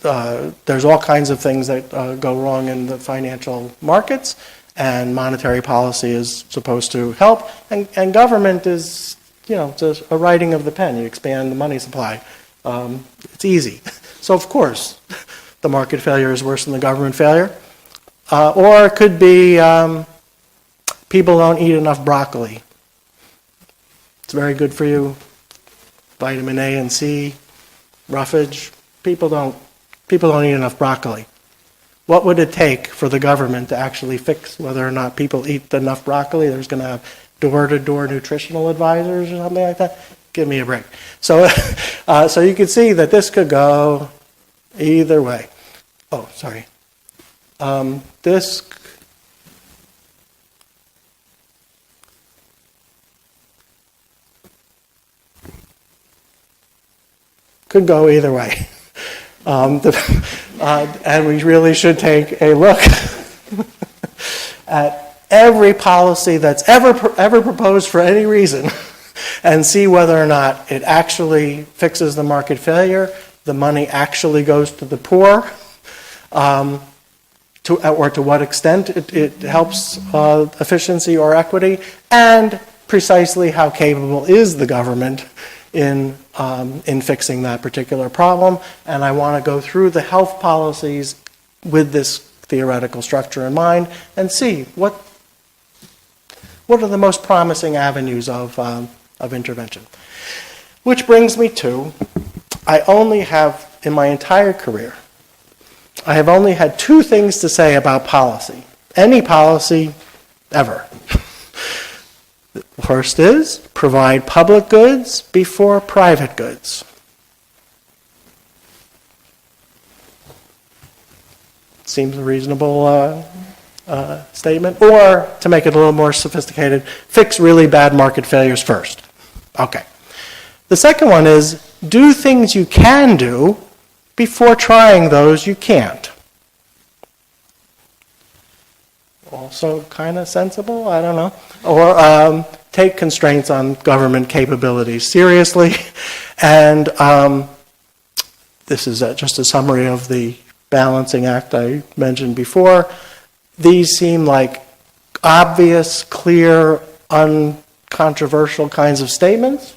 there's all kinds of things that go wrong in the financial markets, and monetary policy is supposed to help. And government is, it's a writing of the pen. You expand the money supply. It's easy. So of course, the market failure is worse than the government failure. Or it could be people don't eat enough broccoli. It's very good for you. Vitamin A and C, roughage. People don't eat enough broccoli. What would it take for the government to actually fix whether or not people eat enough broccoli? There's going to have door-to-door nutritional advisors or something like that. Give me a break. So, so you can see that this could go either way. Oh, sorry. This could go either way. And we really should take a look at every policy that's ever proposed for any reason and see whether or not it actually fixes the market failure, the money actually goes to the poor, or to what extent it helps efficiency or equity, and precisely how capable is the government in fixing that particular problem. And I want to go through the health policies with this theoretical structure in mind and see what are the most promising avenues of intervention. Which brings me to I only have, in my entire career, I have only had two things to say about policy. Any policy, ever. The first is, provide public goods before private goods. Seems a reasonable statement. Or, to make it a little more sophisticated, fix really bad market failures first. Okay. The second one is, do things you can do before trying those you can't. Also kind of sensible, I don't know. Or take constraints on government capabilities seriously. And this is just a summary of the balancing act I mentioned before. These seem like obvious, clear, uncontroversial kinds of statements.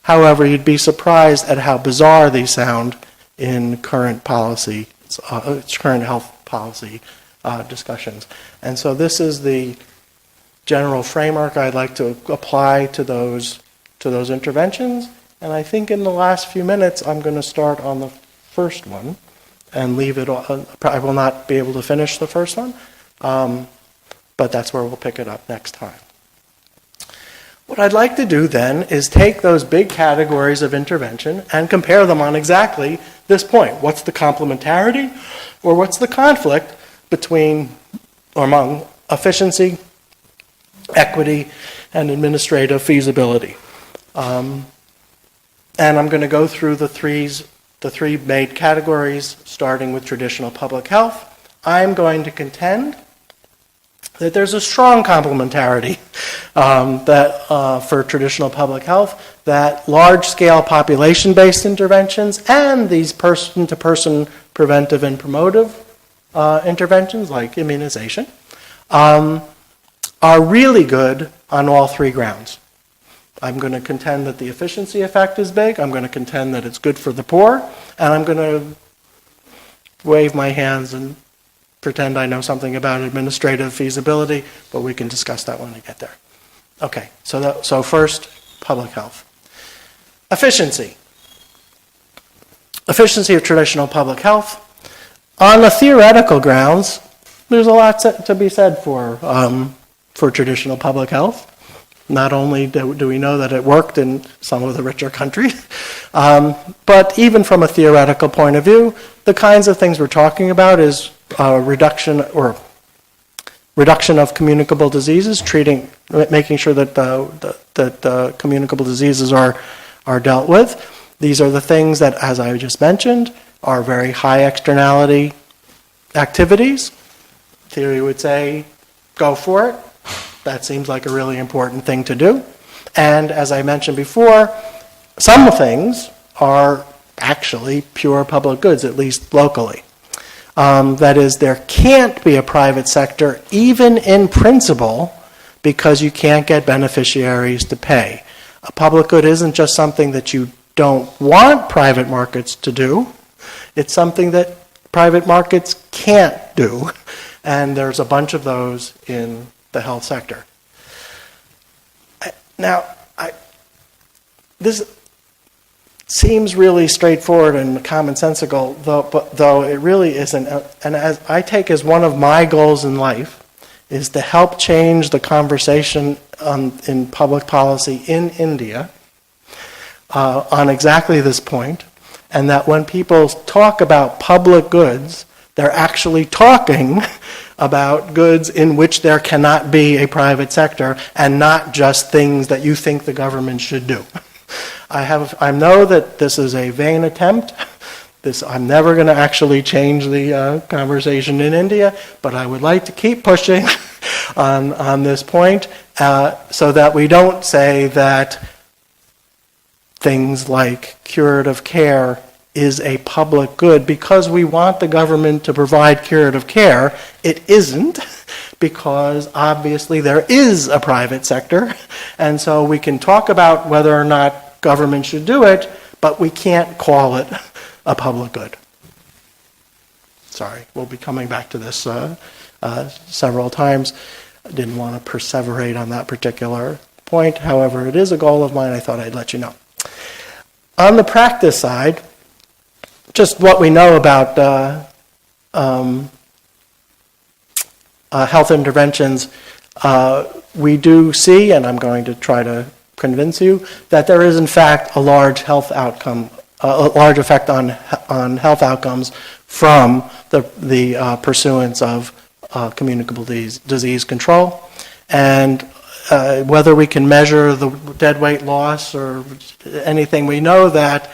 However, you'd be surprised at how bizarre these sound in current policy, current health policy discussions. And so this is the general framework I'd like to apply to those interventions. And I think in the last few minutes, I'm going to start on the first one and leave it on. I will not be able to finish the first one, but that's where we'll pick it up next time. What I'd like to do then is take those big categories of intervention and compare them on exactly this point. What's the complementarity or what's the conflict between or among efficiency, equity, and administrative feasibility? And I'm going to go through the three main categories, starting with traditional public health. I'm going to contend that there's a strong complementarity for traditional public health, that large-scale population-based interventions and these person-to-person preventive and promotive interventions, like immunization, are really good on all three grounds. I'm going to contend that the efficiency effect is big, I'm going to contend that it's good for the poor, and I'm going to wave my hands and pretend I know something about administrative feasibility, but we can discuss that when we get there. Okay, so first, public health. Efficiency. Efficiency of traditional public health. On the theoretical grounds, there's a lot to be said for traditional public health. Not only do we know that it worked in some of the richer countries, but even from a theoretical point of view, the kinds of things we're talking about is reduction of communicable diseases, making sure that communicable diseases are dealt with. These are the things that, as I just mentioned, are very high externality activities. Theory would say, go for it. That seems like a really important thing to do. And as I mentioned before, some things are actually pure public goods, at least locally. That is, there can't be a private sector, even in principle, because you can't get beneficiaries to pay. A public good isn't just something that you don't want private markets to do. It's something that private markets can't do. And there's a bunch of those in the health sector. Now, this seems really straightforward and commonsensical, though it really isn't. And as I take as one of my goals in life is to help change the conversation in public policy in India on exactly this point, and that when people talk about public goods, they're actually talking about goods in which there cannot be a private sector and not just things that you think the government should do. I know that this is a vain attempt. I'm never going to actually change the conversation in India, but I would like to keep pushing on this point so that we don't say that things like curative care is a public good because we want the government to provide curative care. It isn't, because obviously there is a private sector, and so we can talk about whether or not government should do it, but we can't call it a public good. Sorry, we'll be coming back to this several times. I didn't want to perseverate on that particular point. However, it is a goal of mine. I thought I'd let you know. On the practice side, just what we know about health interventions, we do see, and I'm going to try to convince you, that there is in fact a large health outcome, a large effect on health outcomes from the pursuance of communicable disease control. And whether we can measure the dead weight loss or anything, we know that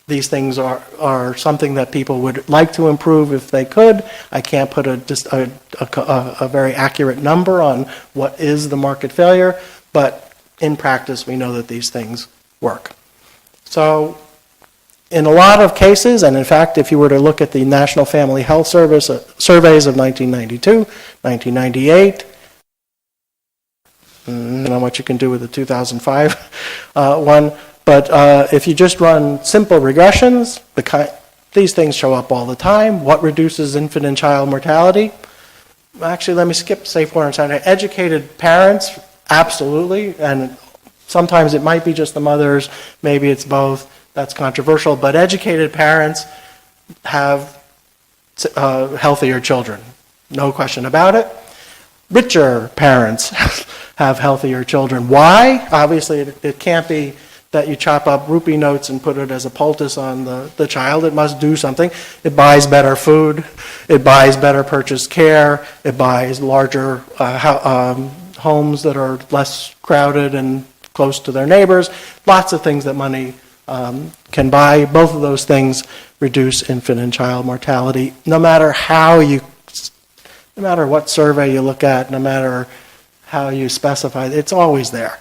these things are something that people would like to improve if they could. I can't put a very accurate number on what is the market failure, but in practice we know that these things work. So in a lot of cases, and in fact if you were to look at the National Family Health Service surveys of 1992, 1998, I don't know what you can do with the 2005 one, but if you just run simple regressions, these things show up all the time. What reduces infant and child mortality? Actually, let me skip safe water and sanitation. Educated parents, absolutely, and sometimes it might be just the mothers, maybe it's both. That's controversial, but educated parents have healthier children, no question about it. Richer parents have healthier children. Why? Obviously, it can't be that you chop up rupee notes and put it as a poultice on the child. It must do something. It buys better food. It buys better purchased care. It buys larger homes that are less crowded and close to their neighbors. Lots of things that money can buy. Both of those things reduce infant and child mortality. No matter what survey you look at, no matter how you specify, it's always there.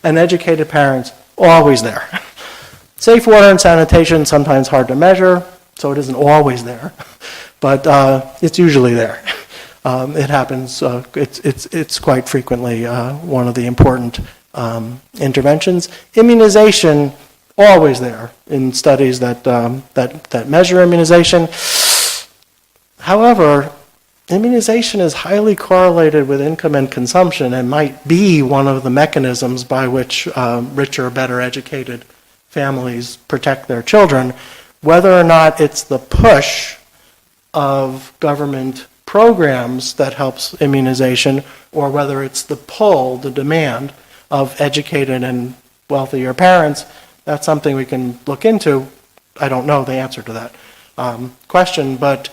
And educated parents, always there. Safe water and sanitation, sometimes hard to measure, so it isn't always there, but it's usually there. It happens, it's quite frequently one of the important interventions. Immunization, always there in studies that measure immunization. However, immunization is highly correlated with income and consumption and might be one of the mechanisms by which richer, better educated families protect their children. Whether or not it's the push of government programs that helps immunization, or whether it's the pull, the demand of educated and wealthier parents, that's something we can look into. I don't know the answer to that question, but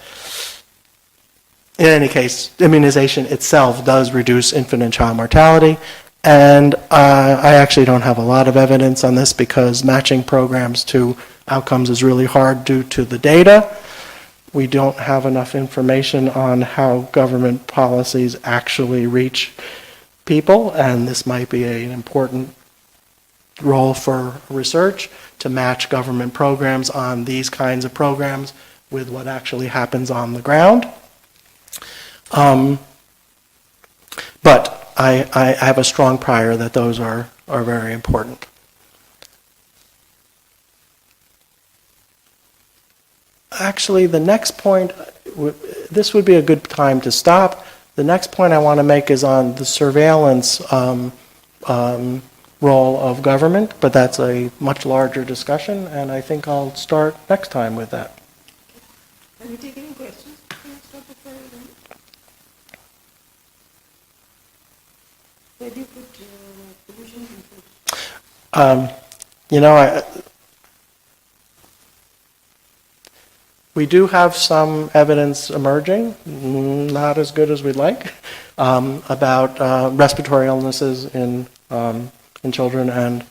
in any case, immunization itself does reduce infant and child mortality, and I actually don't have a lot of evidence on this because matching programs to outcomes is really hard due to the data. We don't have enough information on how government policies actually reach people, and this might be an important role for research to match government programs on these kinds of programs with what actually happens on the ground. But I have a strong prior that those are very important. Actually, the next point, this would be a good time to stop. The next point I want to make is on the surveillance role of government, but that's a much larger discussion, and I think I'll start next time with that. Can we take any questions? Can we stop before we end? Where do you put pollution control? We do have some evidence emerging, not as good as we'd like, about respiratory illnesses in children and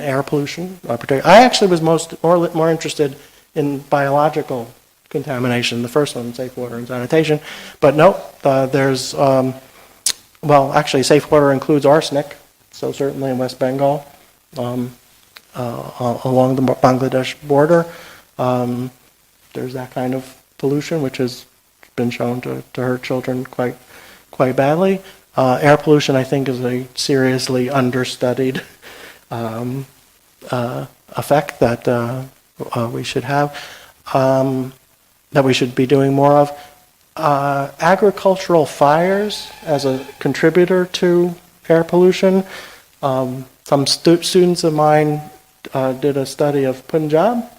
air pollution. I actually was more interested in biological contamination, the first one, safe water and sanitation, but no, there's, actually safe water includes arsenic, so certainly in West Bengal, along the Bangladesh border, there's that kind of pollution which has been shown to hurt children quite badly. Air pollution, I think, is a seriously understudied effect that we should have, that we should be doing more of. Agricultural fires as a contributor to air pollution. Some students of mine did a study of Punjab,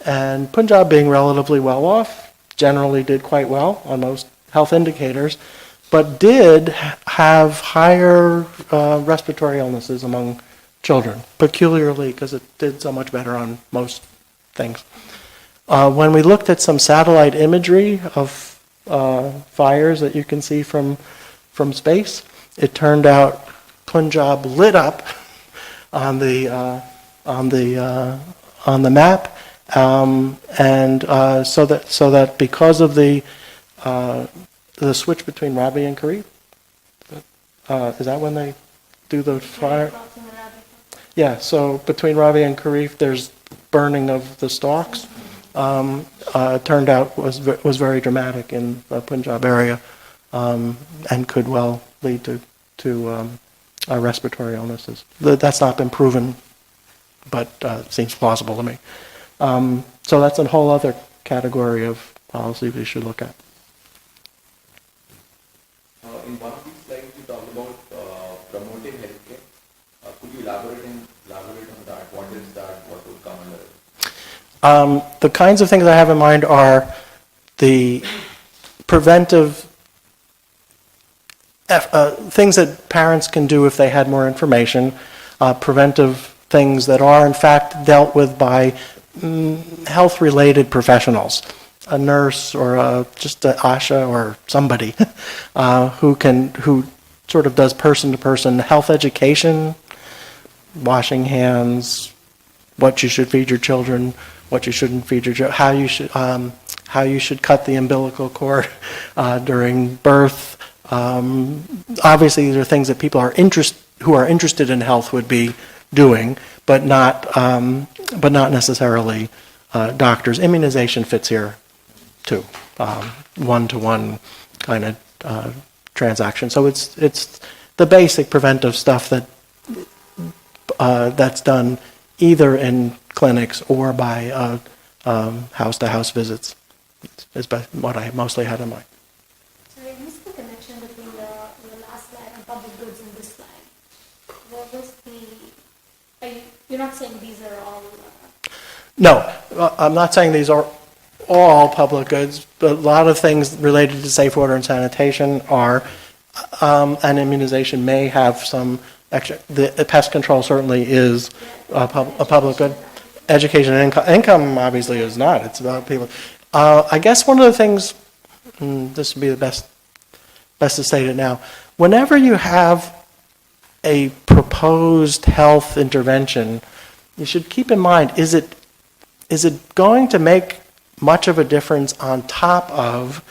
And Punjab, being relatively well off, generally did quite well on most health indicators, but did have higher respiratory illnesses among children, peculiarly because it did so much better on most things. When we looked at some satellite imagery of fires that you can see from space, it turned out Punjab lit up on the map, and so that because of the switch between Ravi and Kharif, is that when they do the fire? Yeah, so between Ravi and Kharif, there's burning of the stalks. Turned out was very dramatic in the Punjab area, and could well lead to respiratory illnesses. That's not been proven, but seems plausible to me. So that's a whole other category of policy we should look at. In one of these slides, you talk about promoting healthcare. Could you elaborate on that? What is that? What would come under it? The kinds of things I have in mind are the preventive things that parents can do if they had more information, preventive things that are in fact dealt with by health-related professionals, a nurse or just an ASHA or somebody who sort of does person-to-person health education, washing hands, what you should feed your children, what you shouldn't feed your children, how you should cut the umbilical cord during birth. Obviously, these are things that people who are interested in health would be doing, but not necessarily doctors. Immunization fits here too, one-to-one kind of transaction. So it's the basic preventive stuff that's done either in clinics or by house-to-house visits. Is what I mostly had in mind. So I missed the connection between the last slide and public goods and this slide. What was you're not saying these are all... No, I'm not saying these are all public goods, but a lot of things related to safe water and sanitation are, and immunization may have some extra. The pest control certainly is a public good. Education and income obviously is not. It's about people. I guess one of the things, this would be the best to state it now, whenever you have a proposed health intervention, you should keep in mind, is it going to make much of a difference on top of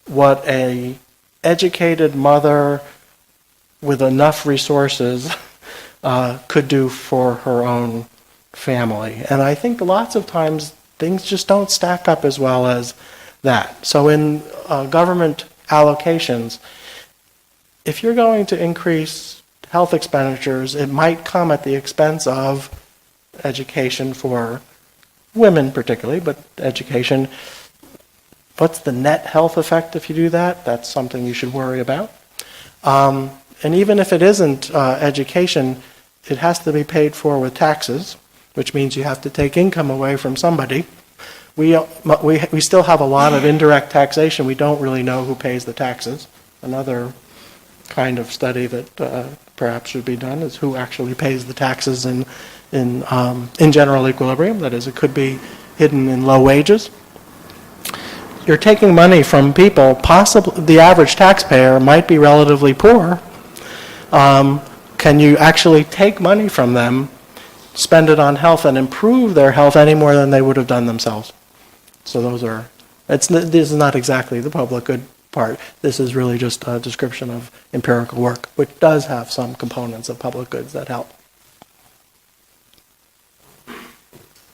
what a educated mother with enough resources could do for her own family? And I think lots of times things just don't stack up as well as that. So in government allocations, if you're going to increase health expenditures, it might come at the expense of education for women particularly, but education. What's the net health effect if you do that? That's something you should worry about. And even if it isn't education, it has to be paid for with taxes, which means you have to take income away from somebody. We still have a lot of indirect taxation. We don't really know who pays the taxes. Another kind of study that perhaps should be done is who actually pays the taxes in general equilibrium. That is, it could be hidden in low wages. You're taking money from people, possibly the average taxpayer might be relatively poor. Can you actually take money from them, spend it on health, and improve their health any more than they would have done themselves? So this is not exactly the public good part. This is really just a description of empirical work, which does have some components of public goods that help.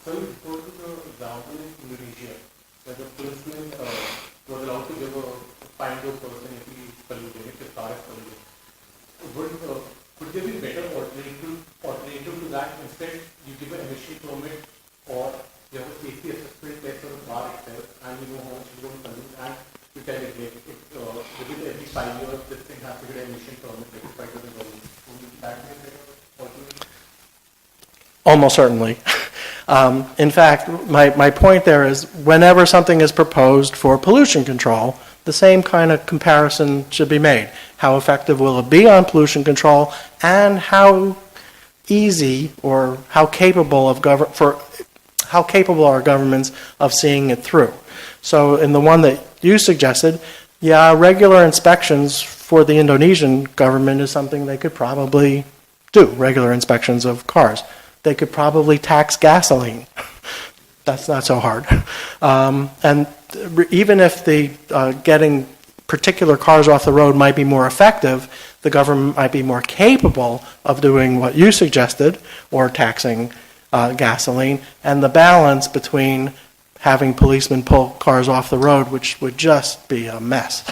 So you go to the example in Indonesia, where the policeman was allowed to give a fine to a person if he is polluting, if his car is polluting. Could there be better alternative to that? Instead, you give an emission permit or you have a safety assessment test for the car itself and you know how much it's going to pollute and you tell it within every 5 years this thing has to get an emission permit rectified to the government. Would that be a better alternative? Almost certainly. In fact, my point there is whenever something is proposed for pollution control, the same kind of comparison should be made. How effective will it be on pollution control, and how easy or how capable are governments of seeing it through? So in the one that you suggested, yeah, regular inspections for the Indonesian government is something they could probably do, regular inspections of cars. They could probably tax gasoline. That's not so hard. And even if the getting particular cars off the road might be more effective, the government might be more capable of doing what you suggested, or taxing gasoline, and the balance between having policemen pull cars off the road, which would just be a mess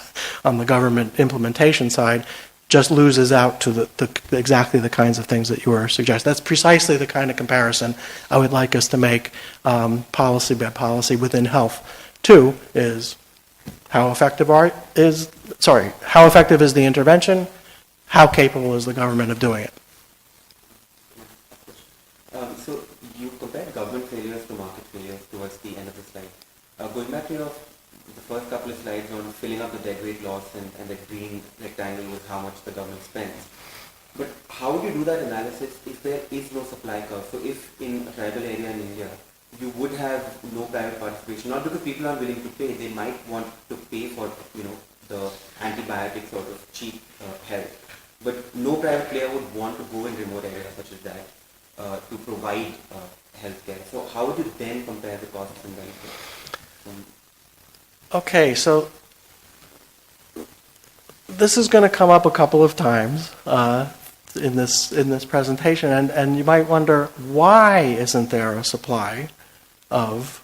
on the government implementation side, just loses out to exactly the kinds of things that you were suggesting. That's precisely the kind of comparison I would like us to make policy by policy within health. Two is how effective is the intervention? How capable is the government of doing it? So you compared government failures to market failures towards the end of the slide. Going back to the first couple of slides on filling up the deadweight loss and the green rectangle with how much the government spends. But how would you do that analysis if there is no supply curve? So if in a tribal area in India, you would have no private participation, not because people aren't willing to pay, they might want to pay for, the antibiotic sort of cheap health. But no private player would want to go in remote areas such as that to provide healthcare. So how would you then compare the costs and benefits? Okay, so this is going to come up a couple of times in this presentation, and you might wonder, why isn't there a supply of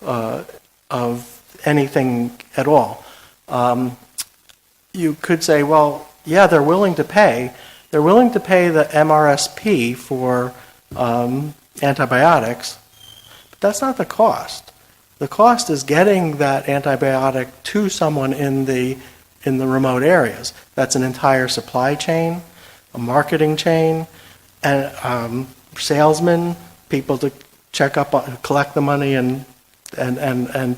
anything at all? You could say, well, yeah, they're willing to pay. They're willing to pay the MRSP for antibiotics, but that's not the cost. The cost is getting that antibiotic to someone in the remote areas. That's an entire supply chain, a marketing chain, and salesmen, people to check up, collect the money and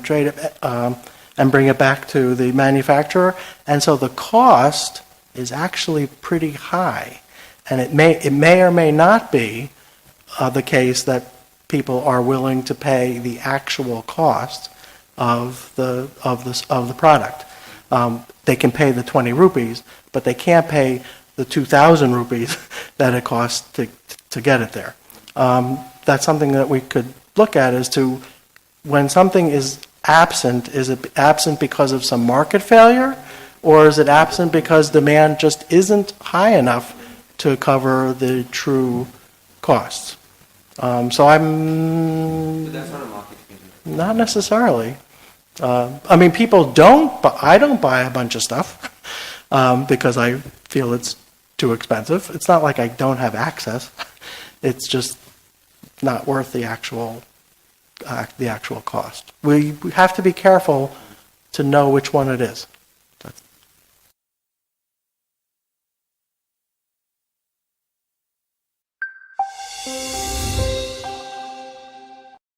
trade it, and bring it back to the manufacturer. And so the cost is actually pretty high, and it may or may not be the case that people are willing to pay the actual cost of the product. They can pay the 20 rupees, but they can't pay the 2,000 rupees that it costs to get it there. That's something that we could look at as to when something is it absent because of some market failure, or is it absent because demand just isn't high enough to cover the true costs? So So that's not a market failure. not necessarily. People I don't buy a bunch of stuff because I feel it's too expensive. It's not like I don't have access. It's just not worth the actual cost. We have to be careful to know which one it is. That's